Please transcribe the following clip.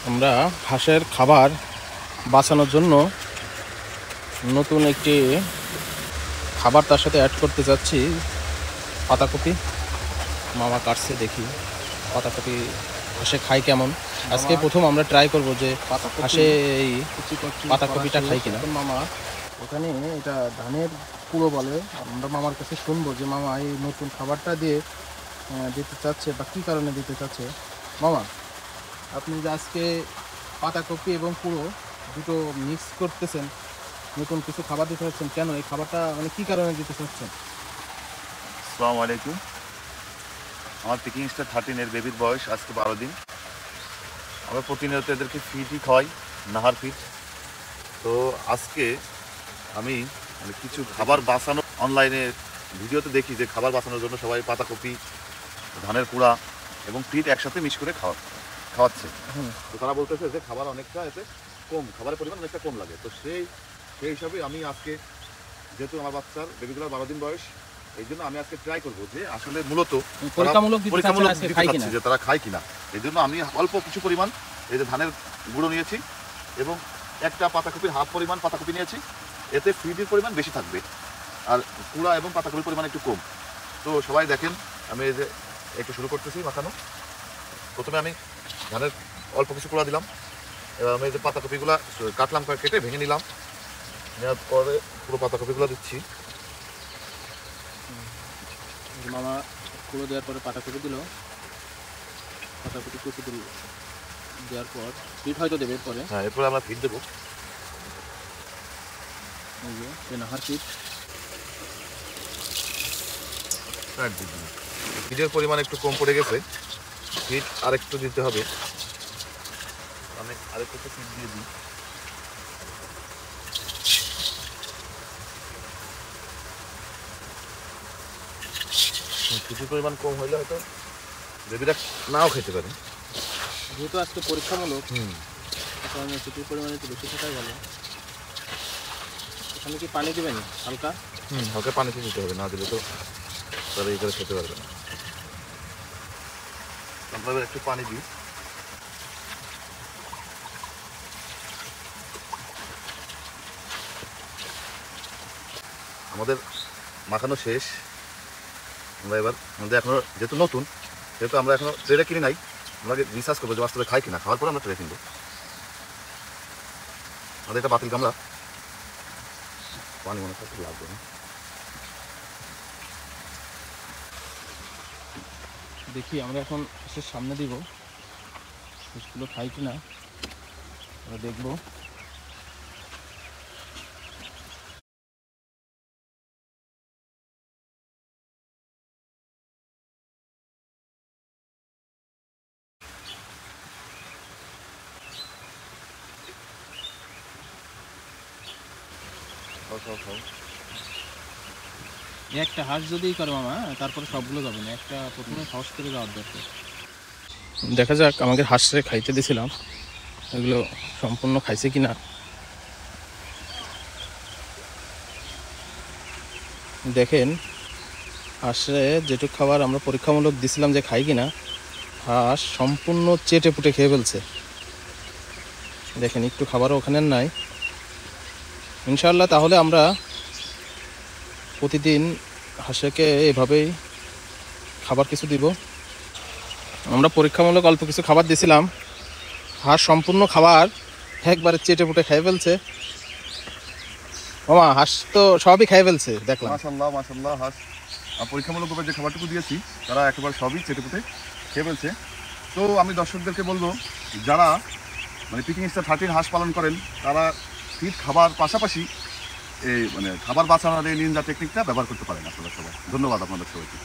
আমরা হাঁসের খাবার বাঁচানোর জন্য নতুন একটি খাবার তার সাথে অ্যাড করতে যাচ্ছি। পাতাকপি মামা কাটছে, দেখি পাতাকপি হাঁসে খায় কেমন। আজকে প্রথম আমরা ট্রাই করব যে হাঁসে এই পাতাকপিটা খাই কিনা। মামা এখানে এটা ধানের কুড়ো বলে, আমরা মামার কাছে শুনবো যে মামা এই নতুন খাবারটা দিয়ে দিতে চাচ্ছে বা কী কারণে দিতে চাচ্ছে। মামা, আপনি যে আজকে পাতাকপি এবং কুড়ো দুটো মিক্স করতেছেন, নতুন কিছু খাবার দিতে চাচ্ছেন, কেন এই খাবারটা মানে কী কারণে দিতে চাচ্ছেন? আসসালামু আলাইকুম। আমার পিকিং স্টার 13 এর বেবির বয়স আজকে 12 দিন। আমরা প্রতিনিয়ত এদেরকে ফিডই খাওয়াই, নাহার ফিড। তো আজকে আমি কিছু খাবার বাঁচানো অনলাইনে ভিডিওতে দেখি যে খাবার বাঁচানোর জন্য সবাই পাতাকপি, ধানের কুড়া এবং ফিড একসাথে মিক্স করে খাওয়াচ্ছে। তো তারা বলতেছে যে খাবার অনেকটা এতে কম, খাবারের পরিমাণ অনেকটা কম লাগে। তো সেই হিসাবে আমি আজকে, যেহেতু আমার বাচ্চার বেবিগুলোর 12 দিন বয়স, এই জন্য আমি আজকে ট্রাই করবো যে আসলে মূলত পরীক্ষামূলক যে তারা খায় কিনা। এই জন্য আমি অল্প কিছু পরিমাণ এই যে ধানের গুঁড়ো নিয়েছি এবং একটা পাতাকপির হাফ পরিমাণ পাতাকপি নিয়েছি। এতে ফিডের পরিমাণ বেশি থাকবে আর কুড়া এবং পাতাকপির পরিমাণ একটু কম। তো সবাই দেখেন, আমি এই যে একটু শুরু করতেছি মাখানো। প্রথমে আমি ধানের অল্প কিছু কুড়া দিলাম, এবার আমি এই যে পাতাকপিগুলো কাটলাম, কেটে ভেঙে নিলাম। নেওয়ার পরে পুরো পাতাকপিগুলো দিচ্ছি। মামা কুড়ো দেওয়ার পরে পাতাকপি দিল, পাতাকপি কুচি দিল, দেওয়ার পর ফিট হয়তো দেবে এরপরে। হ্যাঁ, এরপরে আমরা ফিট দেবো। নাহার ফিট, ফিডের পরিমাণ একটু কম পড়ে গেছে, ফিড আরেকটু দিতে হবে। আমি আরেকটু ফিড দিয়ে দিই। ফিডের পরিমাণ কম হইলে হয়তো বেবিরা নাও খেতে পারে। যেহেতু আজকে পরীক্ষামূলক, কারণে ফিটের পরিমাণ একটু বেশি থাকাই ভালো। এখানে কি পানি দেবেন হালকা? হালকা পানিতে দিতে হবে, না দিলে তো তারা এই করে খেতে পারবে না। আমরা এবার একটু পানি দিই। আমাদের মাখানো শেষ। আমরা এবার আমাদের এখনো যেহেতু নতুন, যেহেতু আমরা এখনো ট্রেটা কিনে নাই, আমরা রিসার্চ করবো যে বাস্তবে খাই কিনা। খাওয়ার পরে আমরা ট্রে কিনবো। আমাদের একটা বাতিল গামলা, পানি মনে হয় লাগবে না। দেখি আমরা এখন হাঁসের সামনে দিব, হাঁসগুলো খাই কিনা আমরা দেখবো। একটা হাঁস যদি করে মামা, তারপরে সবগুলো যাবে না, একটা প্রথমে হাঁস করে যাওয়ার দরকার। দেখা যাক, আমাকে হাঁসে খাইতে দিয়েছিলাম, এগুলো সম্পূর্ণ খাইছে কিনা। দেখেন হাঁসে যেটুকু খাবার আমরা পরীক্ষামূলক দিছিলাম যে খাই কিনা, হাঁস সম্পূর্ণ চেটে পুটে খেয়ে ফেলছে। দেখেন একটু খাবারও ওখানে নাই। ইনশাআল্লাহ তাহলে আমরা প্রতিদিন হাঁসকে এভাবেই খাবার কিছু দিব। আমরা পরীক্ষামূলক অল্প কিছু খাবার দিয়েছিলাম, হাঁস সম্পূর্ণ খাবার একবারে চেটে পুটে খেয়ে ফেলছে। মামা হাঁস তো সবই খেয়ে ফেলছে দেখলাম। মাশাআল্লাহ মাশাআল্লাহ, হাঁস পরীক্ষামূলকভাবে যে খাবারটুকু দিয়েছি তারা একেবারে সবই চেটে পুটে খেয়ে ফেলছে। তো আমি দর্শকদেরকে বলবো, যারা পিকিং স্টার 13 হাঁস পালন করেন, তারা ফিড খাবার পাশাপাশি এই খাবার বাঁচানোর এই নিনজা টেকনিকটা ব্যবহার করতে পারেন আপনারা সবাই। ধন্যবাদ আপনাদের সবাইকে।